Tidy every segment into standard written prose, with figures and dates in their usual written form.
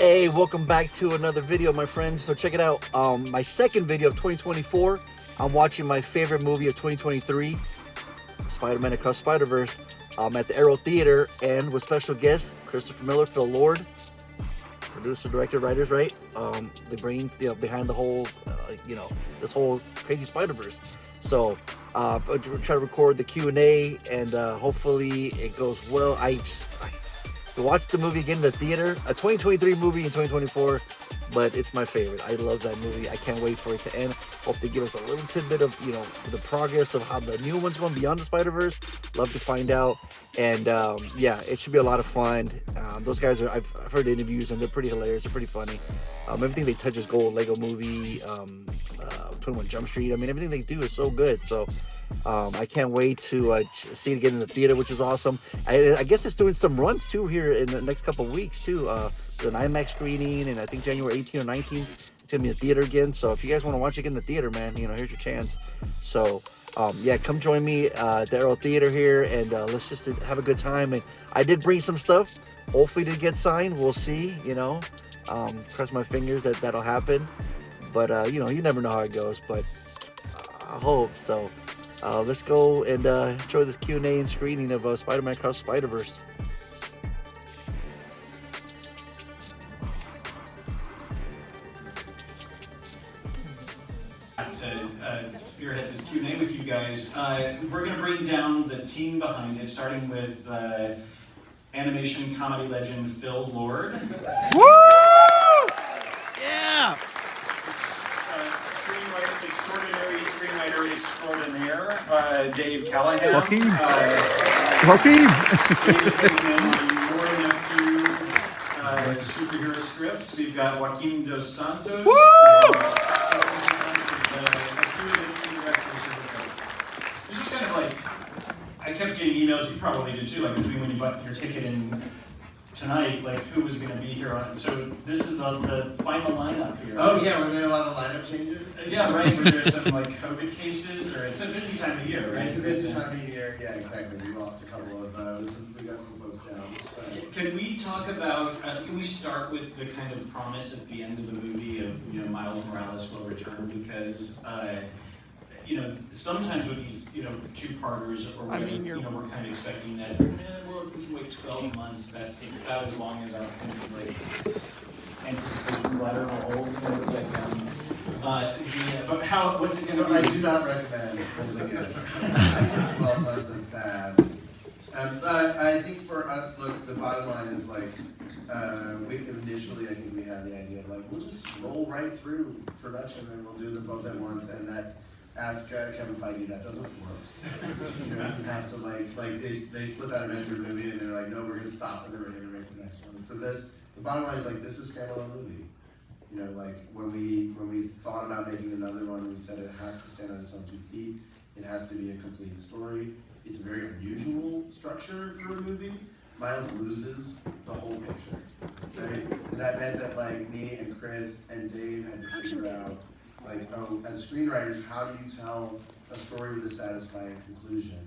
Hey, welcome back to another video, my friends. So check it out. My second video of 2024. I'm watching my favorite movie of 2023, Spider-Man Across Spiderverse. I'm at the Aero Theatre and with special guests Christopher Miller, Phil Lord, producer, director, writers, right? They bring behind the whole, this whole crazy Spider-Verse. So I'll try to record the Q&A and hopefully it goes well. To watch the movie again in the theater, a 2023 movie in 2024, but it's my favorite. I love that movie. I can't wait for it to end. Hope they give us a little tidbit of, the progress of how the new one's going beyond the Spider-Verse. Love to find out. And yeah, it should be a lot of fun. Those guys I've heard interviews and they're pretty hilarious. They're pretty funny. Everything they touch is gold. Lego Movie, 21 Jump Street. I mean, everything they do is so good. So I can't wait to see it again in the theater, which is awesome. I guess it's doing some runs too here in the next couple of weeks too. An IMAX screening, and I think January 18th or 19th it's gonna be in the theater again. So if you guys want to watch it in the theater, man, here's your chance. So yeah, come join me at the Aero Theatre here, and let's just have a good time. And I did bring some stuff. Hopefully, to get signed. We'll see. Cross my fingers that that'll happen. But you never know how it goes. But I hope so. Let's go and enjoy this Q&A and screening of Spider-Man Across Spiderverse. To spearhead this Q&A with you guys, we're going to bring down the team behind it, starting with animation comedy legend Phil Lord. Woo! Yeah! Screenwriter extraordinary, screenwriter extraordinaire, Dave Callaham. Joaquim. David Callaham, More Than a Few superhero scripts. We've got Joaquim Dos Santos. Woo! This is kind of like, I kept getting emails, you probably did too, like between when you bought your ticket and tonight, like who was going to be here on it. So this is the final lineup here. Oh yeah, were there a lot of lineup changes? Yeah, right, where there's some like COVID cases, or it's a busy time of year, right? It's a busy time of year, yeah, exactly. We lost a couple of, we got some folks down. Can we talk about, can we start with the kind of promise at the end of the movie of, Miles Morales will return, because, sometimes with these, two-parters or whatever, we're kind of expecting that, we can wait 12 months, that's about as long as our kind of like, anticipated letter or old, but what's it going to be? I do not recommend holding it for 12 months, that's bad. I think for us, look, the bottom line is like, initially I think we had the idea of like, we'll just roll right through production and we'll do them both at once, and that, ask Kevin Feige, that doesn't work. You have to like they split that Avenger movie and they're like, no, we're gonna stop and then we're gonna make the next one. And for this, the bottom line is like, this is a standalone movie. Like when we thought about making another one, we said it has to stand on its own 2 feet. It has to be a complete story. It's a very unusual structure for a movie. Miles loses the whole picture, right? And that meant that like me and Chris and Dave had to figure out, like, as screenwriters, how do you tell a story with a satisfying conclusion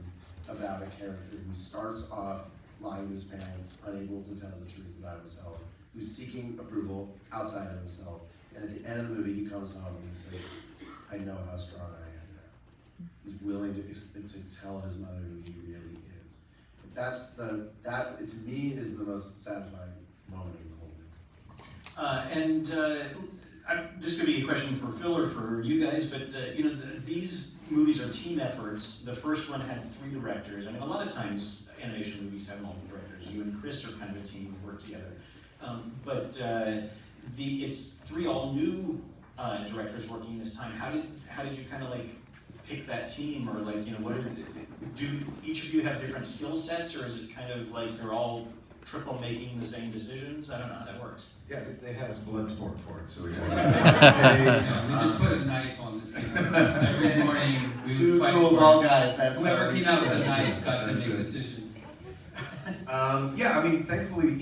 about a character who starts off lying to his parents, unable to tell the truth about himself, who's seeking approval outside of himself, and at the end of the movie he comes home and he says, I know how strong I am now. He's willing to tell his mother who he really is. That to me is the most satisfying moment in the whole movie. This could be a question for Phil or for you guys, but these movies are team efforts. The first one had 3 directors. I mean, a lot of times animation movies have multiple directors. You and Chris are kind of a team who work together. It's 3 all new directors working this time. How did you kind of like pick that team, or like do each of you have different skill sets, or is it kind of like you're all triple making the same decisions? I don't know how that works. Yeah, they had us blood sport for it, so we we just put a knife on the table. Every morning we would fight for ball guys. That's whoever came out with a knife got to make decisions. Yeah, I mean, thankfully,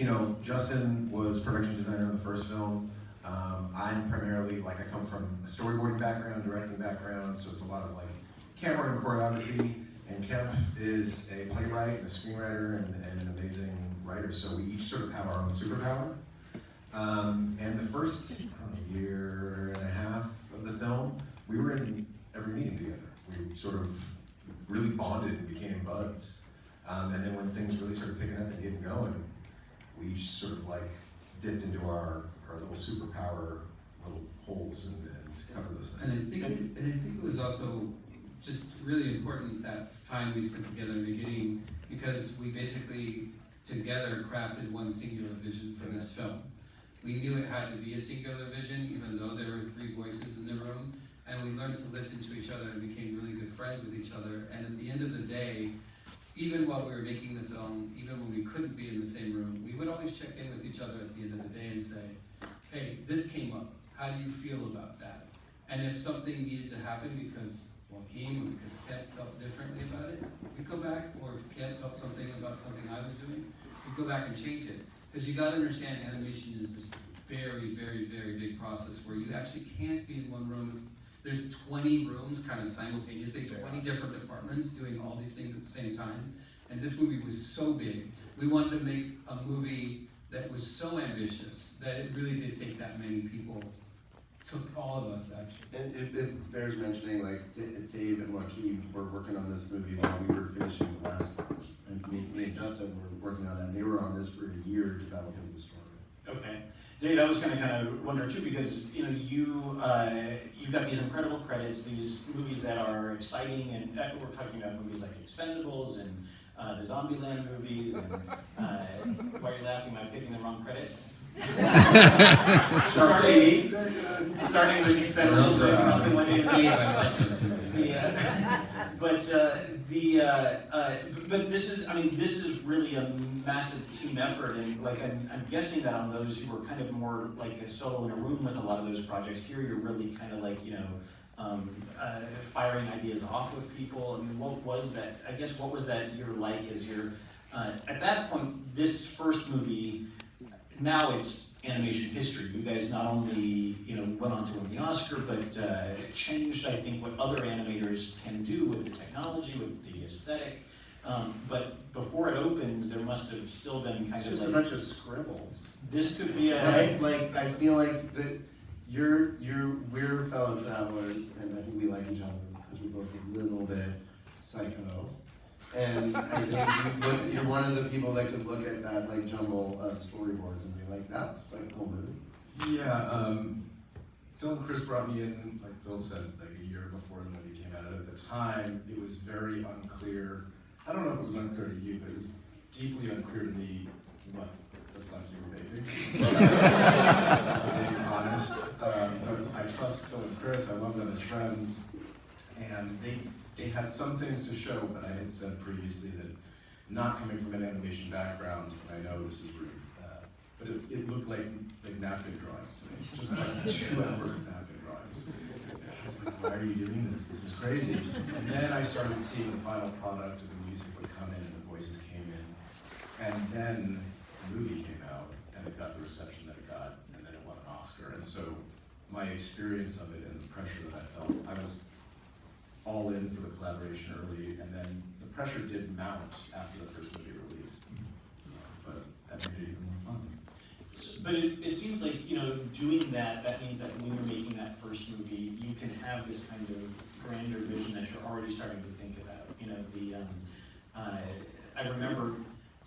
Justin was production designer of the first film. I'm primarily, I come from a storyboarding background, directing background, so it's a lot of camera and choreography. And Kemp is a playwright and a screenwriter and an amazing writer, so we each sort of have our own superpower. And the first year and a half of the film, we were in every meeting together. We sort of really bonded and became buds. And then when things really started picking up and getting going, we sort of like dipped into our little superpower little holes and covered those things. And I think it was also just really important that time we spent together in the beginning, because we basically together crafted one singular vision for this film. We knew it had to be a singular vision, even though there were 3 voices in the room, and we learned to listen to each other and became really good friends with each other. And at the end of the day, even while we were making the film, even when we couldn't be in the same room, we would always check in with each other at the end of the day and say, hey, this came up, how do you feel about that? And if something needed to happen because Joaquim or because Kent felt differently about it, we'd go back, or if Kent felt something about something I was doing, we'd go back and change it. Because you gotta understand, animation is this very, very, very big process where you actually can't be in one room. There's 20 rooms kind of simultaneously, 20 different departments doing all these things at the same time. And this movie was so big. We wanted to make a movie that was so ambitious that it really did take that many people. It took all of us, actually. And it bears mentioning, like, Dave and Joaquim were working on this movie while we were finishing the last one. And me and Justin were working on that, and they were on this for a year developing the story. Okay. David, I was going to kind of wonder too, because you know you've got these incredible credits, these movies that are exciting, and we're talking about movies like Expendables and the Zombieland movies. And why are you laughing? Am I picking the wrong credit? starting with Expendables, but this is really a massive team effort, and like I'm guessing that on those who were kind of more like a solo in a room with a lot of those projects, here you're really kind of like firing ideas off with people. I mean, what was that? I guess what was that year like? As you're at that point, this first movie. Now it's animation history. You guys not only went on to win the Oscar, but changed, I think, what other animators can do with the technology, with the aesthetic. But before it opens, there must have still been kind it's of just like a bunch of scribbles. This could be a right. Like I feel like that we're fellow travelers, and I think we like each other because we're both a little bit psycho. And I think you're one of the people that could look at that like jumble of storyboards and be like, that's like a cool movie. Yeah, Phil and Chris brought me in, like Phil said, like a year before the movie came out. And at the time, it was very unclear. I don't know if it was unclear to you, but it was deeply unclear to me what the fuck you were making. Being honest. But I trust Phil and Chris, I love them as friends. And they had some things to show, but I had said previously that not coming from an animation background, and I know this is rude, but it looked like napkin drawings to me, just like 2 hours of napkin drawings. I was like, why are you doing this? This is crazy. And then I started seeing the final product, and the music would come in, and the voices came in, and then the movie came out, and it got the reception that it got, and then it won an Oscar. And so my experience of it and the pressure that I felt, I was all in for the collaboration early, and then the pressure did mount after the first movie released. But that made it even more fun. But it seems like, doing that means that when you're making that first movie, you can have this kind of grander vision that you're already starting to think about. I remember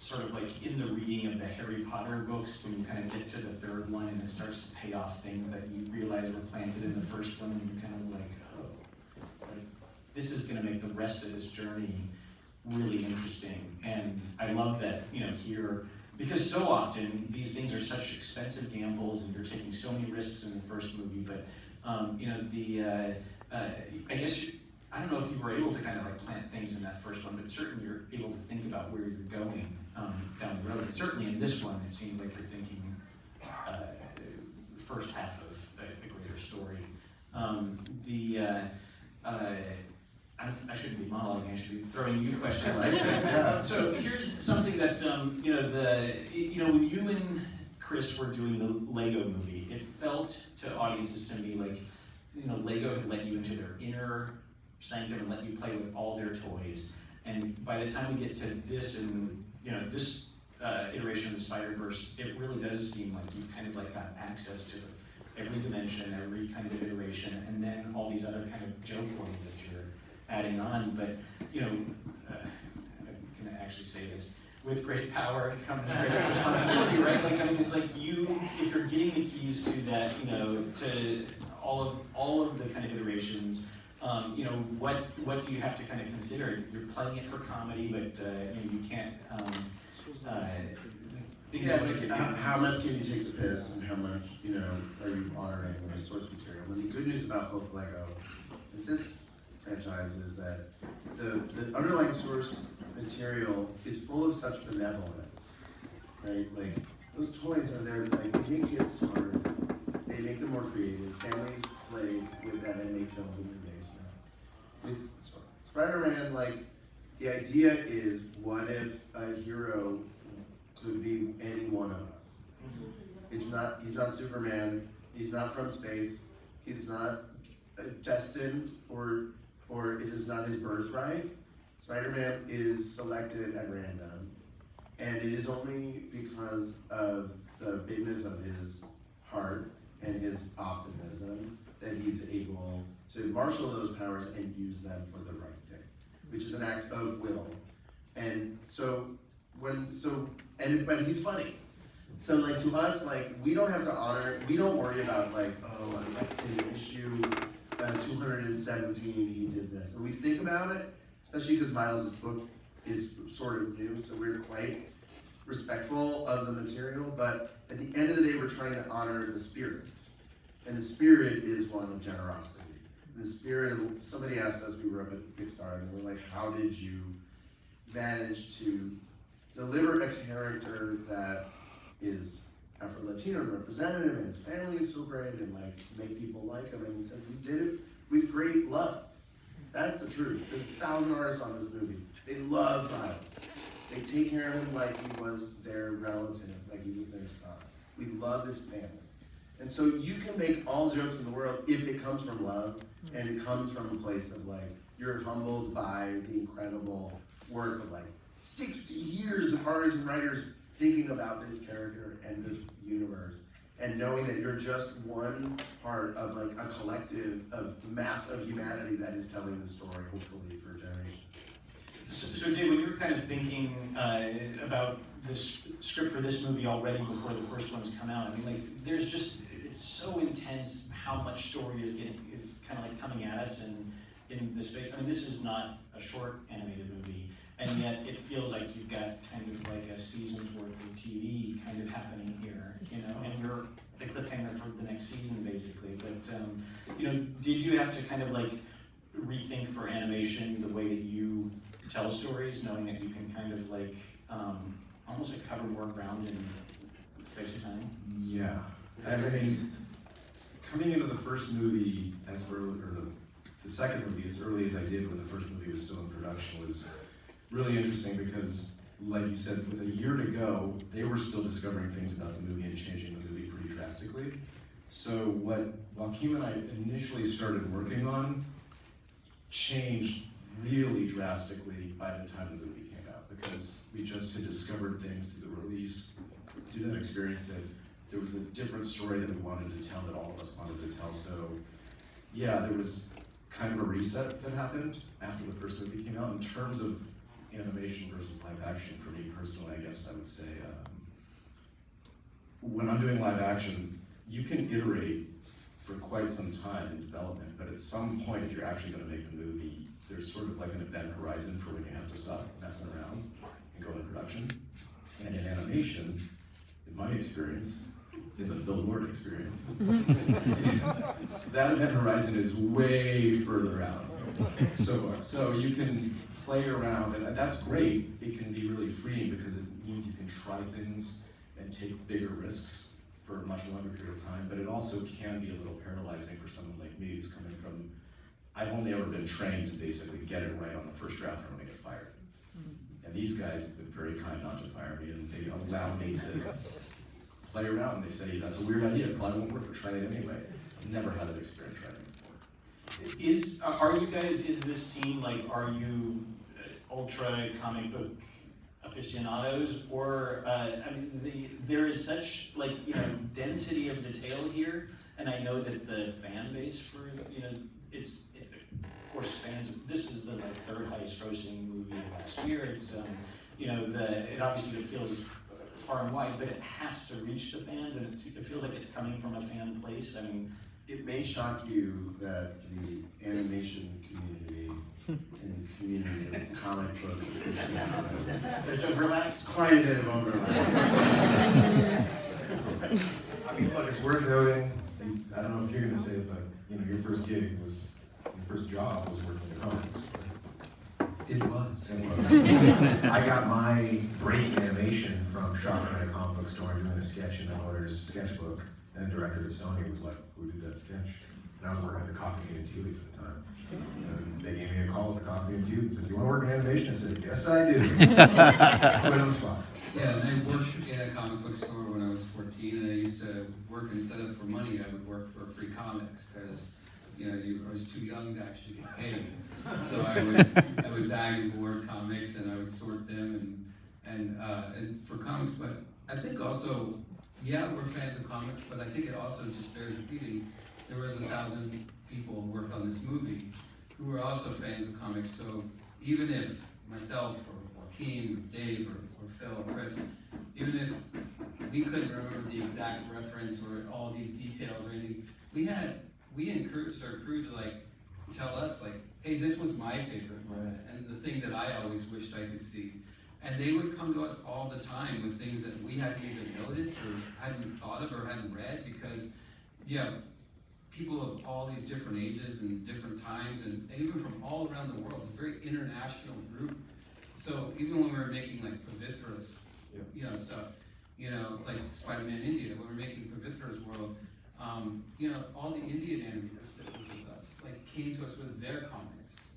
sort of like in the reading of the Harry Potter books, when you kind of get to the 3rd one and it starts to pay off things that you realize were planted in the first one, and you're kind of like, this is going to make the rest of this journey really interesting. And I love that, here, because so often these things are such expensive gambles and you're taking so many risks in the first movie, but, I guess, I don't know if you were able to kind of like plant things in that first one, but certainly you're able to think about where you're going down the road. And certainly in this one, it seems like you're thinking first half of a greater story. I shouldn't be monologuing, I should be throwing you questions. So here's something that, when you and Chris were doing the Lego movie, it felt to audiences to me like, Lego had let you into their inner sanctum and let you play with all their toys. And by the time we get to this and, this iteration of the Spiderverse, it really does seem like you've kind of like got access to every dimension, every kind of iteration, and then all these other kind of joke ones that you're adding on. But you know, I can actually say this: with great power comes great responsibility, right? Like I mean, it's like you, if you're getting the keys to that, you know, to all of the kind of iterations. You know, what do you have to kind of consider? You're playing it for comedy, but you know, you can't. Things Yeah, like how much can you take the piss, and how much, you know, are you honoring the source material? And the good news about both Lego and this franchise is that the underlying source material is full of such benevolence, right? Like those toys are there, like they make kids smarter, they make them more creative. Families play with them and make films in their basement. With Spider-Man, like the idea is, what if a hero could be any one of us? He's not Superman, he's not from space, he's not destined, or it is not his birthright. Spider-Man is selected at random, and it is only because of the bigness of his heart and his optimism that he's able to marshal those powers and use them for the right thing, which is an act of will. And but he's funny. So like to us, like we don't have to honor, we don't worry about like, oh, in issue 217 he did this. And we think about it, especially because Miles' book is sort of new, so we're quite respectful of the material, but at the end of the day, we're trying to honor the spirit. And the spirit is one of generosity. The spirit of, somebody asked us, we were up at Pixar, and we're like, how did you manage to deliver a character that is Afro-Latino representative, and his family is so great, and like make people like him? And he said, we did it with great love. That's the truth. There's 1,000 artists on this movie. They love Miles. They take care of him like he was their relative, like he was their son. We love his family. And so you can make all jokes in the world if it comes from love, and it comes from a place of like, you're humbled by the incredible work of like 60 years of artists and writers thinking about this character and this universe, and knowing that you're just one part of like a collective of mass of humanity that is telling the story, hopefully for generations. So Dave, when you were kind of thinking about this script for this movie already before the first one's come out, I mean, like, there's just, it's so intense how much story is kind of like coming at us in this space. I mean, this is not a short animated movie, and yet it feels like you've got kind of like a season's worth of TV kind of happening here, you know, and you're the cliffhanger for the next season, basically. But, you know, did you have to kind of like rethink for animation the way that you tell stories, knowing that you can kind of like almost like cover more ground in space and time? Yeah, I mean, coming into the first movie as early, or the second movie as early as I did when the first movie was still in production was really interesting because, like you said, with a year to go, they were still discovering things about the movie and changing the movie pretty drastically. So what Joaquim and I initially started working on changed really drastically by the time the movie came out, because we just had discovered things through the release, through that experience, that there was a different story that we wanted to tell, that all of us wanted to tell. So yeah, there was kind of a reset that happened after the first movie came out in terms of animation versus live action. For me personally, I guess I would say, when I'm doing live action, you can iterate for quite some time in development, but at some point, if you're actually going to make the movie, there's sort of like an event horizon for when you have to stop messing around and go into production. And in animation, in my experience, in the film Lord experience, that event horizon is way further out. So you can play around, and that's great. It can be really freeing because it means you can try things and take bigger risks for a much longer period of time, but it also can be a little paralyzing for someone like me who's coming from, I've only ever been trained to basically get it right on the first draft or I'm gonna get fired. And these guys have been very kind not to fire me, and they allow me to play around. They say, that's a weird idea, it probably won't work, but try it anyway. I've never had that experience writing before. Are you guys, is this team, like, are you ultra comic book aficionados, or I mean, there is such like density of detail here, and I know that the fan base for of course fans. This is the like third highest grossing movie of last year. It's it obviously appeals far and wide, but it has to reach the fans, and it feels like it's coming from a fan place. I mean, it may shock you that the animation community and the community of comic book aficionados, there's overlap. it's quite a bit of overlap. I mean, look, it's worth noting, and I don't know if you're gonna say it, but your first gig was, your first job was working in comics. It was. I got my break in animation from shopping at a comic book store and doing a sketch in my daughter's sketchbook, and the director at Sony was like, "Who did that sketch?" And I was working at the Coffee Bean and Tea Leaf at the time. And they gave me a call at the Coffee Bean and Tea Leaf and said, "Do you want to work in animation?" I said, "Yes, I do." I went on the spot. Yeah, and I worked in a comic book store when I was 14, and I used to work, instead of for money, I would work for free comics, because I was too young to actually get paid. So I would bag and board comics, and I would sort them and for comics. But I think also, yeah, we're fans of comics, but I think it also just bears repeating. There was 1,000 people who worked on this movie who were also fans of comics. So even if myself or Joaquim, or Dave, or Phil, or Chris, even if we couldn't remember the exact reference or all these details or anything, we encouraged our crew to like tell us like, hey, this was my favorite moment, and the thing that I always wished I could see. And they would come to us all the time with things that we hadn't even noticed or hadn't thought of or hadn't read, because people of all these different ages and different times, and even from all around the world. It's a very international group. So even when we were making like Pavithra's, stuff, like Spider-Man India, when we were making Pavithra's world, all the Indian animators that were with us, like came to us with their comics.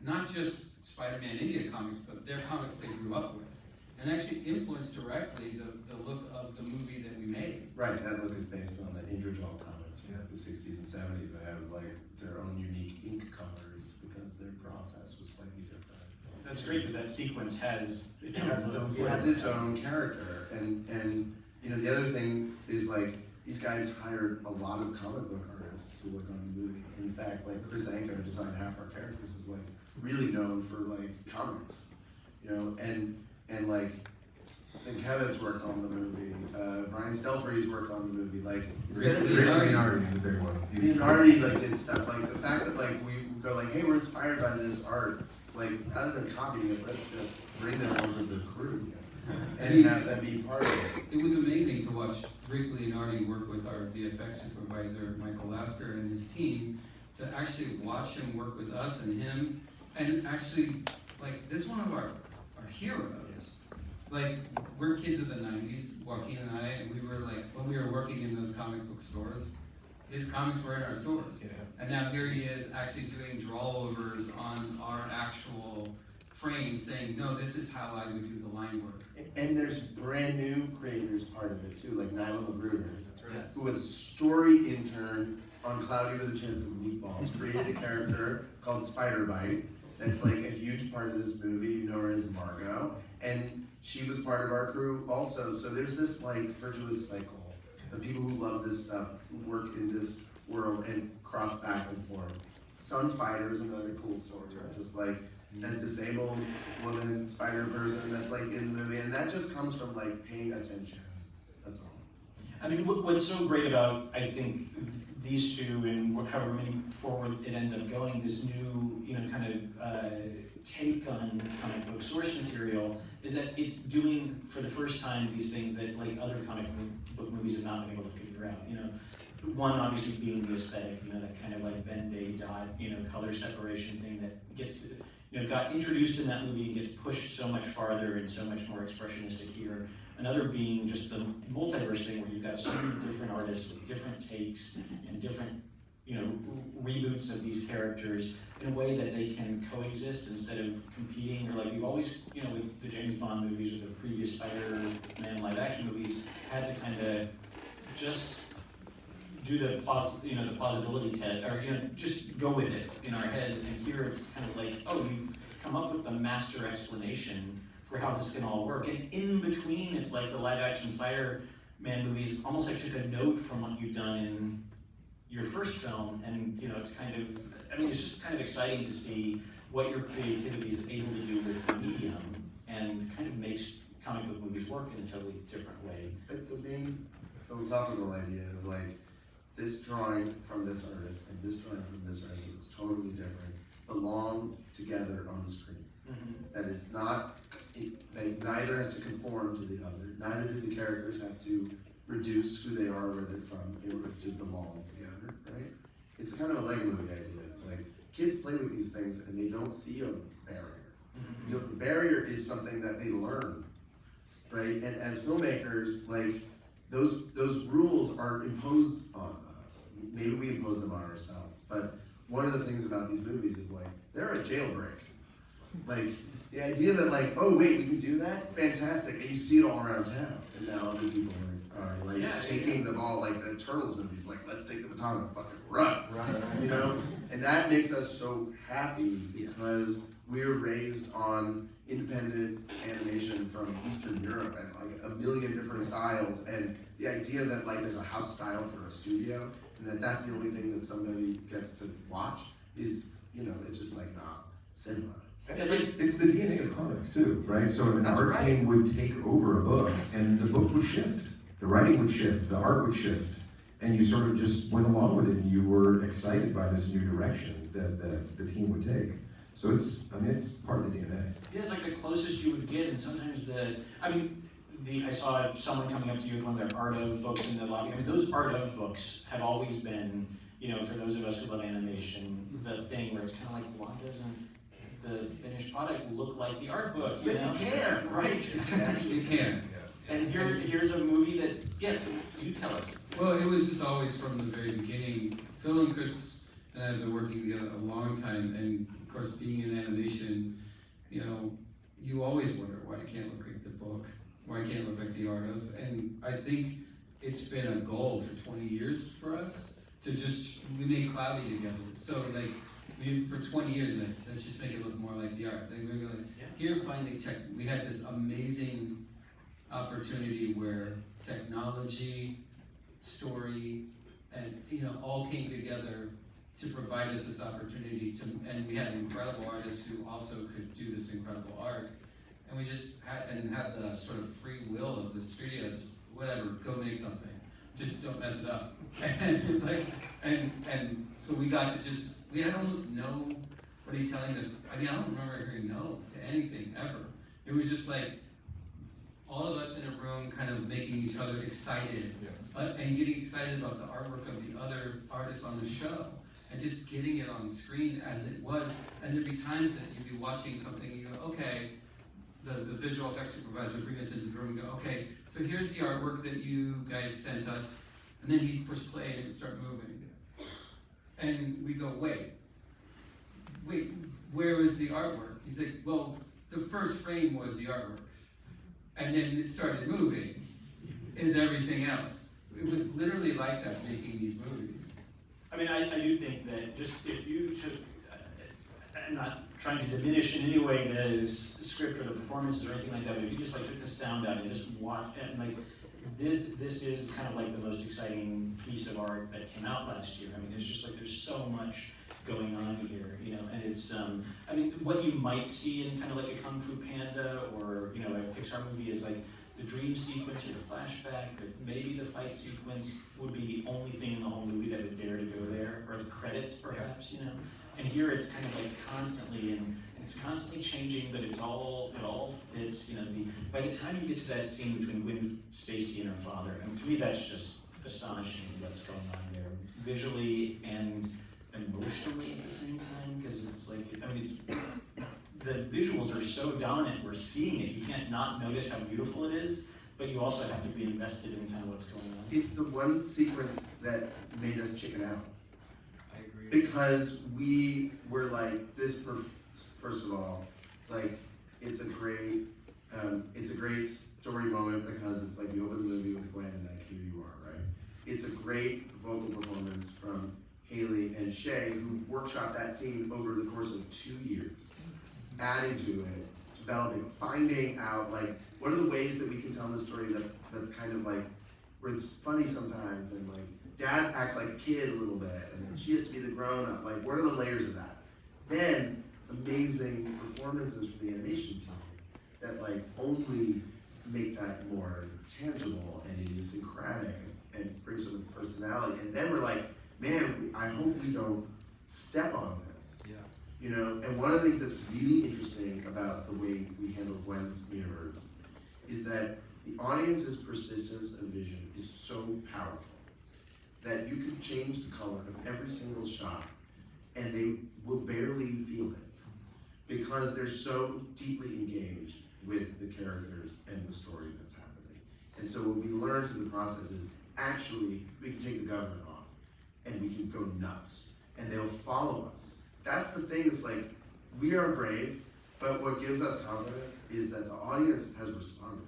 Not just Spider-Man India comics, but their comics they grew up with. And actually influenced directly the look of the movie that we made. Right, that look is based on the Indrojal comics from the 60s and 70s. They have like their own unique ink colors because their process was slightly different. That's great, because that sequence has It has its own character, and the other thing is like these guys hired a lot of comic book artists to work on the movie. In fact, like Chris Anka, who designed half our characters, is like really known for like comics, and like Sinkevich's work on the movie, Brian Stelfree's work on the movie, like instead of just Leonardi's a big one. Leonardi like did stuff like the fact that like we go like, hey, we're inspired by this art. Like, rather than copying it, let's just bring them onto the crew and have them be part of it. It was amazing to watch Rick Leonardi work with our VFX supervisor, Michael Lasker, and his team, to actually watch him work with us and him, and actually, like, this is one of our heroes. Like, we're kids of the 90s, Joaquin and I, and we were like, when we were working in those comic book stores, his comics were in our stores. Yeah. And now here he is actually doing draw-overs on our actual frame, saying, no, this is how I would do the line work. And there's brand new creators part of it too, like Nyla Magruder, Yes. who was a story intern on Cloudy with a Chance of Meatballs, created a character called Spiderbite. That's like a huge part of this movie. You know her as Margot, and she was part of our crew also. So there's this like virtuous cycle of people who love this stuff, who work in this world and cross back and forth. Sun Spider is another cool story, right? Just like a disabled woman spider person that's like in the movie, and that just comes from like paying attention. That's all. I mean, what's so great about, I think, these two and however many forward it ends up going, this new, kind of take on comic book source material, is that it's doing, for the first time, these things that like other comic book movies have not been able to figure out. One obviously being the aesthetic, that kind of like Ben-Day dot, color separation thing that gets, got introduced in that movie and gets pushed so much farther and so much more expressionistic here. Another being just the multiverse thing, where you've got so many different artists with different takes and different, reboots of these characters in a way that they can coexist instead of competing, or like we've always, with the James Bond movies or the previous Spider-Man live-action movies, had to kind of just do the plausibility test, or just go with it in our heads. And here it's kind of like, oh, you've come up with the master explanation for how this can all work. And in between, it's like the live action Spider-Man movies almost like took a note from what you've done in your first film, and it's kind of, it's just kind of exciting to see what your creativity is able to do with the medium, and kind of makes comic book movies work in a totally different way. But the main philosophical idea is like, this drawing from this artist and this drawing from this artist is totally different, belong together on the screen. That it's not, that neither has to conform to the other, neither do the characters have to reduce who they are or where they're from in order to belong together, right? It's kind of a Lego movie idea. It's like, kids play with these things and they don't see a barrier. The barrier is something that they learn, right? And as filmmakers, like, those rules are imposed on us. Maybe we impose them on ourselves, but one of the things about these movies is like, they're a jailbreak. Like, the idea that like, oh wait, we can do that? Fantastic, and you see it all around town. And now other people are like taking the ball, like the Turtles movies, like, let's take the baton and fucking run. And that makes us so happy because we're raised on independent animation from Eastern Europe and like a million different styles, and the idea that like there's a house style for a studio and that's the only thing that somebody gets to watch is, it's just like not cinema. It's the DNA of comics too, right? So an art team would take over a book and the book would shift. The writing would shift, the art would shift, and you sort of just went along with it and you were excited by this new direction that the team would take. So it's part of the DNA. Yeah, it's like the closest you would get, and sometimes I saw someone coming up to you with one of their art of books in the lobby. Those art of books have always been, for those of us who love animation, the thing where it's kind of like, why doesn't the finished product look like the art book? You can, right? You can. And here's a movie that, you tell us. Well, it was just always from the very beginning. Phil and Chris and I have been working together a long time, and of course, being in animation, you always wonder why it can't look like the book, why it can't look like the art of, and I think it's been a goal for 20 years for us to we made Cloudy together. So for 20 years, let's just make it look more like the art. We were like, here finding we had this amazing opportunity where technology, story, and all came together to provide us this opportunity and we had incredible artists who also could do this incredible art, and we just had the sort of free will of the studio, just whatever, go make something, just don't mess it up, and so we got to we had almost nobody telling us. I don't remember hearing no to anything ever. It was just like all of us in a room kind of making each other excited, and getting excited about the artwork of the other artists on the show, and just getting it on screen as it was. And there'd be times that you'd be watching something and you go, okay, the visual effects supervisor would bring us into the room and go, okay, so here's the artwork that you guys sent us, and then he'd push play and it would start moving. And we go, wait, where was the artwork? He's like, well, the first frame was the artwork. And then it started moving, is everything else. It was literally like that making these movies. I do think that just if you took, I'm not trying to diminish in any way the script or the performances or anything like that, but if you just took the sound out and just watched it, and this is kind of like the most exciting piece of art that came out last year. It's just there's so much going on here, and it's, what you might see in kind of a Kung Fu Panda or, a Pixar movie is the dream sequence or the flashback, or maybe the fight sequence would be the only thing in the whole movie that would dare to go there, or the credits perhaps, And here it's kind of constantly, and it's constantly changing, but it all fits, by the time you get to that scene between Gwen Stacy and her father, to me that's just astonishing what's going on there, visually and emotionally at the same time, because it's the visuals are so dominant, we're seeing it, you can't not notice how beautiful it is, but you also have to be invested in kind of what's going on. It's the one sequence that made us chicken out. I agree. Because we were this, first of all, it's a great story moment because it's you open the movie with Gwen and here you are, right? It's a great vocal performance from Haley and Shay, who workshopped that scene over the course of 2 years, adding to it developing, finding out like what are the ways that we can tell the story that's kind of like where it's funny sometimes, and like dad acts like a kid a little bit, and then she has to be the grown up. Like, what are the layers of that? Then amazing performances from the animation team that like only make that more tangible and idiosyncratic and bring some personality. And then we're like, man, I hope we don't step on this. Yeah. You know, and one of the things that's really interesting about the way we handle Gwen's universe is that the audience's persistence of vision is so powerful that you could change the color of every single shot and they will barely feel it because they're so deeply engaged with the characters and the story that's happening. And so what we learn through the process is actually we can take the government off and we can go nuts and they'll follow us. That's the thing, it's like we are brave, but what gives us confidence is that the audience has responded.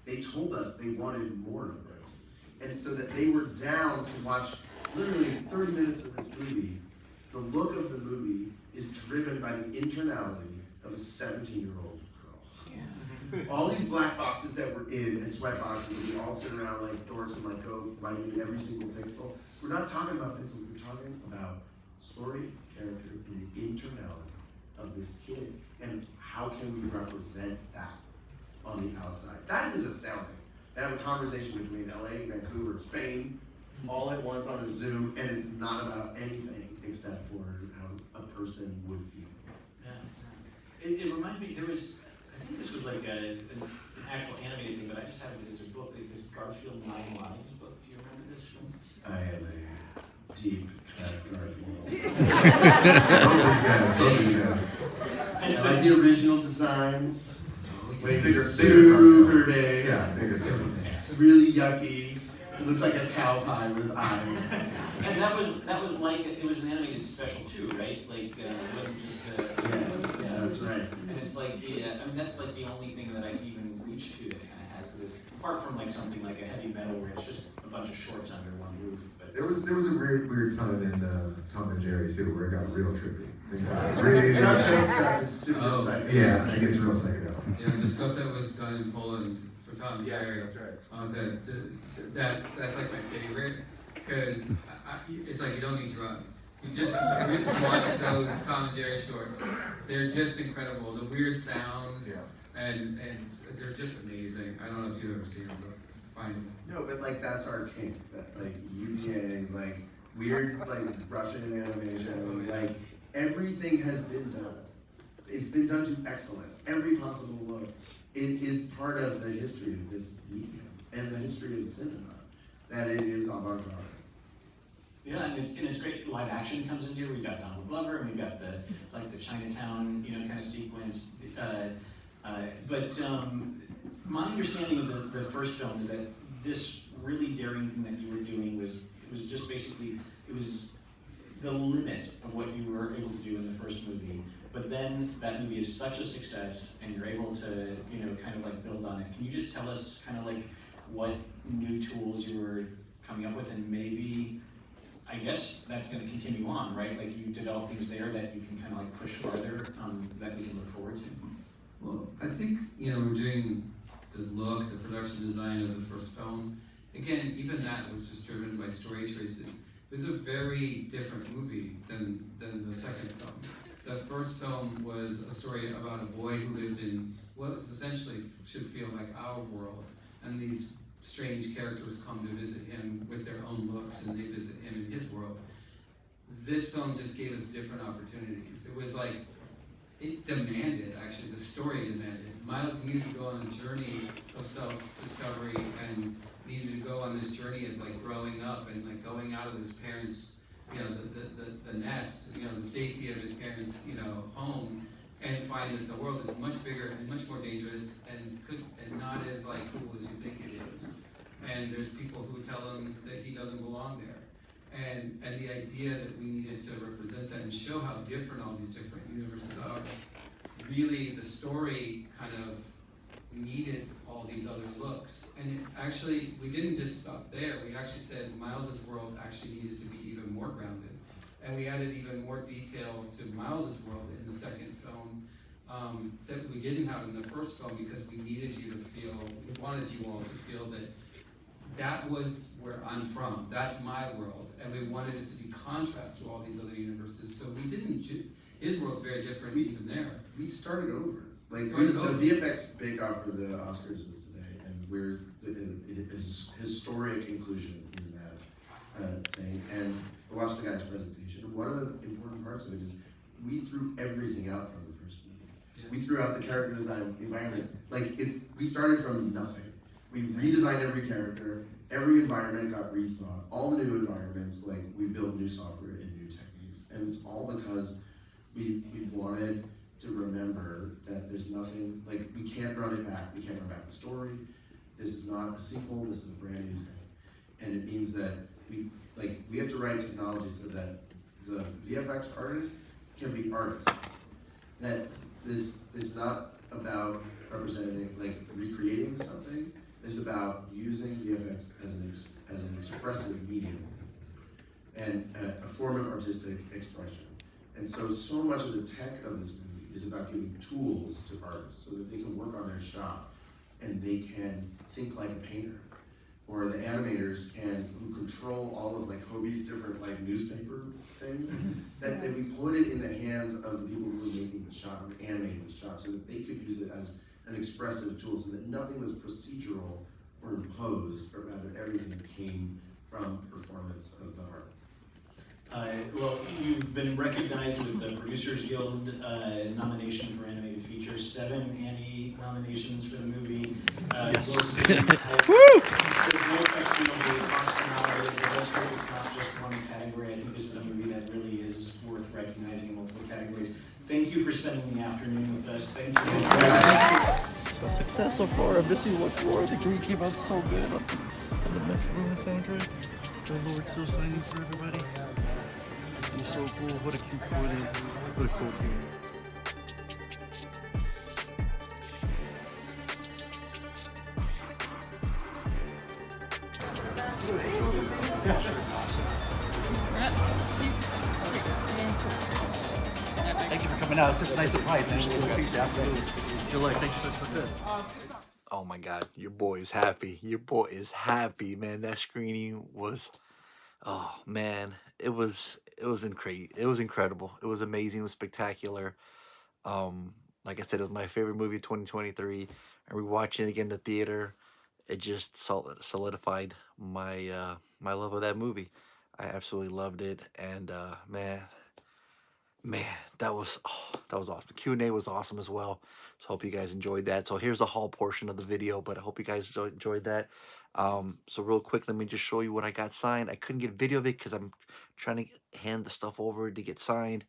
They told us they wanted more of it. And so that they were down to watch literally 30 minutes of this movie. The look of the movie is driven by the internality of a 17-year-old girl. All these black boxes that we're in and sweat boxes that we all sit around like dorks and like go right in every single pixel. We're not talking about pixels, we're talking about story, character, and the internality of this kid. And how can we represent that on the outside? That is astounding. To have a conversation between LA, Vancouver, Spain, all at once on a Zoom, and it's not about anything except for how a person would feel. Yeah. It reminds me, I think this was like an actual animated thing, but I just have it as a book, like this Garfield 9 Lives book. Do you remember this one? I am a deep Garfield. I like the original designs. Bigger, Super big. Yeah, bigger. Really yucky. It looks like a cow pie with eyes. And that was like, it was an animated special too, right? Like, it wasn't just a... Yes, yeah. that's right. And it's like, yeah, I mean, that's like the only thing that I can even reach to that kind of has this, apart from like something like a heavy metal where it's just a bunch of shorts under one roof. But There was a weird time in Tom and Jerry too where it got real trippy. Things got really Chuck stuff is super Oh. psycho. Yeah, it gets real psychedelic. Yeah, the stuff that was done in Poland for Tom and Jerry. That's right. That's like my favorite because it's like you don't need drugs. You just watch those Tom and Jerry shorts. They're just incredible. The weird sounds and they're just amazing. I don't know if you've ever seen them, but find them. No, but like that's our kink. That like UK, like weird like Russian animation, like everything has been done. It's been done to excellence. Every possible look. It is part of the history of this medium and the history of cinema that it is avant-garde. yeah, and it's great. Live action comes in here. We've got Donald Glover, and we've got the Chinatown, kind of sequence. But my understanding of the first film is that this really daring thing that you were doing was just basically it was the limit of what you were able to do in the first movie. But then that movie is such a success, and you're able to kind of like build on it. Can you just tell us kind of like what new tools you were coming up with, and maybe I guess that's going to continue on, right? Like you develop things there that you can kind of like push farther that we can look forward to. Well, I think, we're doing the look, the production design of the first film. Again, even that was just driven by story choices. It was a very different movie than the second film. The first film was a story about a boy who lived in what essentially should feel like our world. And these strange characters come to visit him with their own looks, and they visit him in his world. This film just gave us different opportunities. It was like, it demanded, actually, the story demanded. Miles needed to go on a journey of self-discovery and needed to go on this journey of like growing up and like going out of his parents' the nest, the safety of his parents' home, and find that the world is much bigger and much more dangerous and not as like cool as you think it is. And there's people who tell him that he doesn't belong there. And the idea that we needed to represent that and show how different all these different universes are. Really, the story kind of needed all these other looks. And actually, we didn't just stop there. We actually said Miles's world actually needed to be even more grounded. And we added even more detail to Miles's world in the second film that we didn't have in the first film because we needed you to feel, we wanted you all to feel that that was where I'm from, that's my world, and we wanted it to be contrast to all these other universes. So we didn't, his world's very different even there. We started over. Like Started the over. VFX Bake Off for the Oscars is today, and we're his historic inclusion in that thing. And I watched the guy's presentation. One of the important parts of it is we threw everything out from the first movie. Yeah. We threw out the character designs, the environments. Like we started from nothing. We redesigned every character. Every environment got rethought. All the new environments, like we built new software and new techniques, and it's all because we wanted to remember that there's nothing, like we can't run it back. We can't run back the story. This is not a sequel. This is a brand new thing, and it means that we have to write technology so that the VFX artist can be artists. That this is not about representing, like recreating something. It's about using VFX as an expressive medium and a form of artistic expression. And so much of the tech of this movie is about giving tools to artists so that they can work on their shop and they can think like a painter. Or the animators who control all of like Hobie's different like newspaper things, that we put it in the hands of the people who were making the shot, or animating the shot, so that they could use it as an expressive tool, so that nothing was procedural or imposed, but rather everything came from performance of the art. Well, you've been recognized with the Producers Guild nomination for animated features, 7 Annie nominations for the movie. Yes. There's no question you'll be Oscar nominated. The rest of it's not just one category. I think this is a movie that really is worth recognizing in multiple categories. Thank you for spending the afternoon with us. Thank you. So success so far. I miss you much more. The green came out so good on the Metro Room soundtrack. The Lord still shining for everybody. It's so cool. What a cute boy. What a cool team. Thank you for coming out. It's such a nice surprise, man. Absolutely. Good luck. Thank you for this. Oh my God, your boy is happy. Your boy is happy, man. That screening was, oh man, it was incredible. It was amazing. It was spectacular. Like I said, it was my favorite movie of 2023. And rewatching it again in the theater, it just solidified my my love of that movie. I absolutely loved it, and man, that was awesome. The Q&A was awesome as well. So hope you guys enjoyed that. So here's the haul portion of the video, but I hope you guys enjoyed that. So real quick, let me just show you what I got signed. I couldn't get a video of it because I'm trying to hand the stuff over to get signed,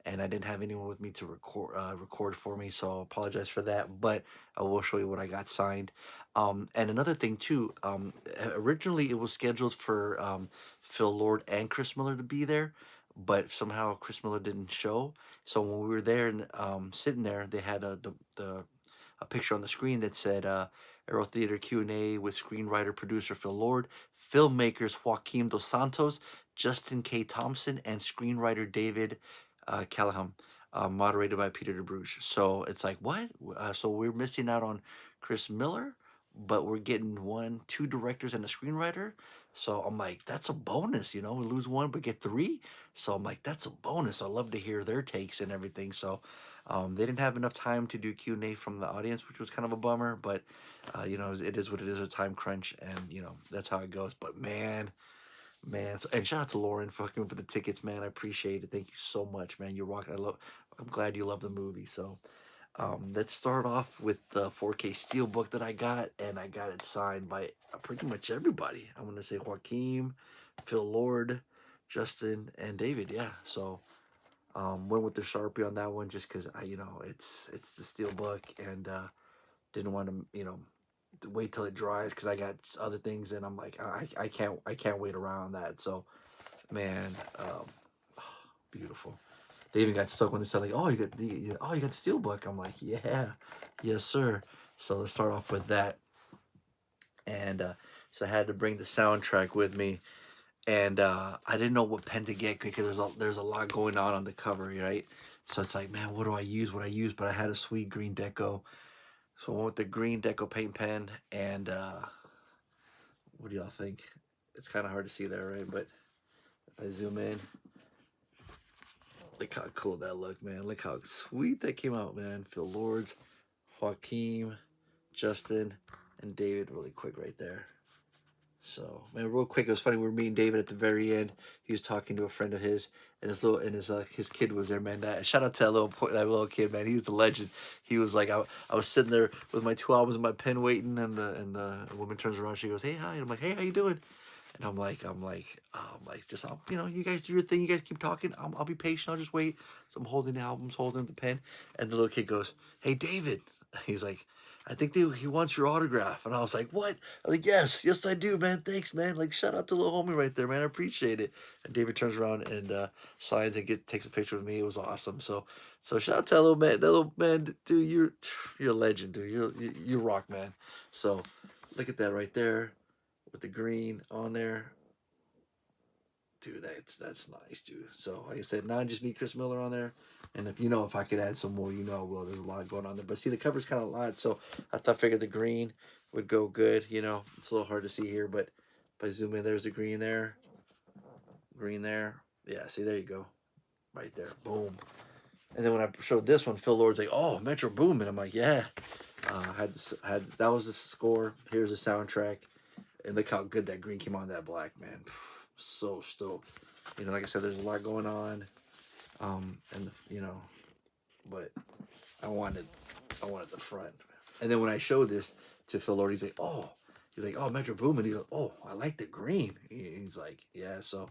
and I didn't have anyone with me to record for me, so I apologize for that. But I will show you what I got signed. And another thing too, originally it was scheduled for Phil Lord and Chris Miller to be there, but somehow Chris Miller didn't show. So when we were there and sitting there, they had a picture on the screen that said Aero Theatre Q&A with screenwriter producer Phil Lord, filmmakers Joaquim Dos Santos, Justin K. Thompson, and screenwriter David Callaham, moderated by Peter Debruge. So it's like, what? So we're missing out on Chris Miller, but we're getting 2 directors and a screenwriter. So I'm like, that's a bonus, you know, we lose 1 but get 3. So I'm like, that's a bonus. I love to hear their takes and everything. So they didn't have enough time to do Q&A from the audience, which was kind of a bummer, but you know, it is what it is, a time crunch, and you know, that's how it goes. But man, so, and shout out to Lauren for hooking up with the tickets, man. I appreciate it. Thank you so much, man. You're rocking. I'm glad you love the movie. So let's start off with the 4K Steelbook that I got, and I got it signed by pretty much everybody. I'm gonna say Joaquim, Phil Lord, Justin, and David. Yeah, so went with the Sharpie on that one just because you know, it's the Steelbook, and didn't want to, you know, wait till it dries because I got other things, and I'm like, I can't wait around that. So man, beautiful. They even got stuck when they said like, oh, you got the Steelbook. I'm like, yeah, yes sir. So let's start off with that. And so I had to bring the soundtrack with me, and I didn't know what pen to get because there's a lot going on the cover, right? So it's like, man, what do I use? What I use? But I had a sweet green deco. So I went with the green deco paint pen. And what do y'all think? It's kind of hard to see there, right? But if I zoom in, look how cool that looked, man. Look how sweet that came out, man. Phil Lords, Joaquim, Justin, and David really quick right there. So, man, real quick, it was funny. We were meeting David at the very end. He was talking to a friend of his, and his kid was there, man. Shout out to that little kid, man. He was a legend. He was like, I was sitting there with my 2 albums in my pen waiting, and the woman turns around. She goes, "Hey, hi." And I'm like, "Hey, how you doing?" And I'm like, just, you guys do your thing. You guys keep talking. I'll be patient. I'll just wait. So I'm holding the albums, holding the pen, and the little kid goes, "Hey, David." He's like, "I think he wants your autograph." And I was like, "What?" I was like, yes, I do, man. Thanks, man. Like, shout out to little homie right there, man. I appreciate it. And David turns around and signs and takes a picture with me. It was awesome. So shout out to that little man, dude. You're a legend, dude. You rock, man. So look at that right there with the green on there. Dude, that's nice, dude. So like I said, now I just need Chris Miller on there. And if I could add some more, well, there's a lot going on there. But see, the cover's kind of light, so I figured the green would go good. It's a little hard to see here, but if I zoom in, there's the green there. Green there. Yeah, see, there you go. Right there. Boom. And then when I showed this one, Phil Lord's like, "Oh, Metro Boomin." I'm like, "Yeah." That was the score. Here's the soundtrack. And look how good that green came on that black, man. So stoked. Like I said, there's a lot going on. But I wanted the front. And then when I showed this to Phil Lord, he's like, "Oh," Metro Boomin. He's like, "Oh, I like the green." He's like, "Yeah." So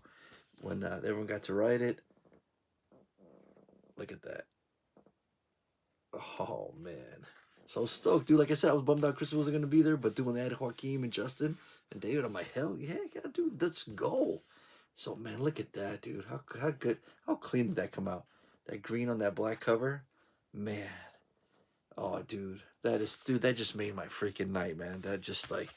when everyone got to write it, look at that. Oh man, so stoked, dude. Like I said, I was bummed out Chris wasn't gonna be there, but dude, when they had Joaquim and Justin and David, I'm like, hell yeah, dude, let's go. So man, look at that, dude. How good, how clean did that come out? That green on that black cover, man. Oh, dude, that just made my freaking night, man. That just like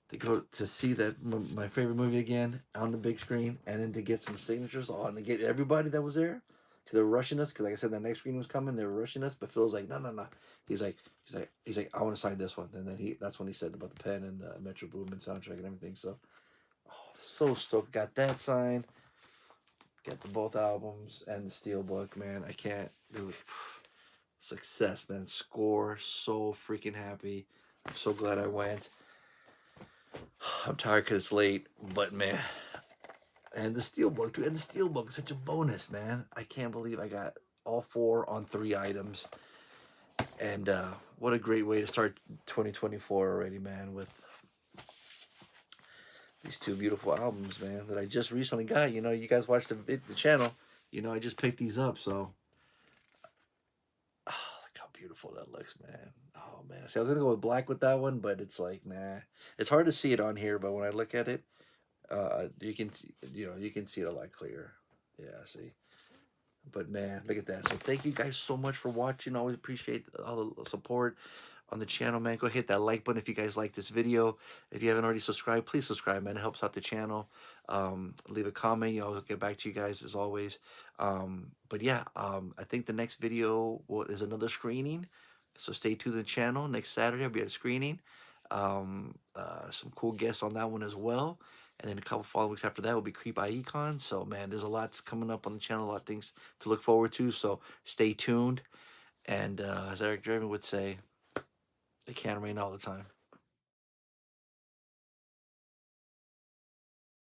to see that my favorite movie again on the big screen, and then to get some signatures on, to get everybody that was there. Cause they were rushing us. Cause like I said, the next screen was coming. They were rushing us. But Phil's like, no. He's like, I want to sign this one. And then that's when he said about the pen and the Metro Boomin soundtrack and everything. So, so stoked. Got that signed. Got both albums and the steelbook, man. I can't do it. Success, man. Score. So freaking happy. I'm so glad I went. I'm tired because it's late, but man. And the steelbook, too. And the steelbook is such a bonus, man. I can't believe I got all 4 on 3 items. And what a great way to start 2024 already, man, with these 2 beautiful albums, man, that I just recently got. You guys watched the channel. I just picked these up, so. Oh, look how beautiful that looks, man. Oh, man. See, I was going to go with black with that one, but it's like, nah. It's hard to see it on here, but when I look at it, you can see it a lot clearer. Yeah, see. But man, look at that. So thank you guys so much for watching. Always appreciate all the support on the channel, man. Go hit that like button if you guys like this video. If you haven't already subscribed, please subscribe, man. It helps out the channel. Leave a comment. I'll get back to you guys as always. But yeah, I think the next video is another screening. So stay tuned to the channel. Next Saturday, I'll be at a screening. Some cool guests on that one as well. And then a couple following weeks after that will be Creep Icon. So, man, there's a lot coming up on the channel, a lot of things to look forward to. So, stay tuned. And as Eric Draven would say, it can't rain all the time.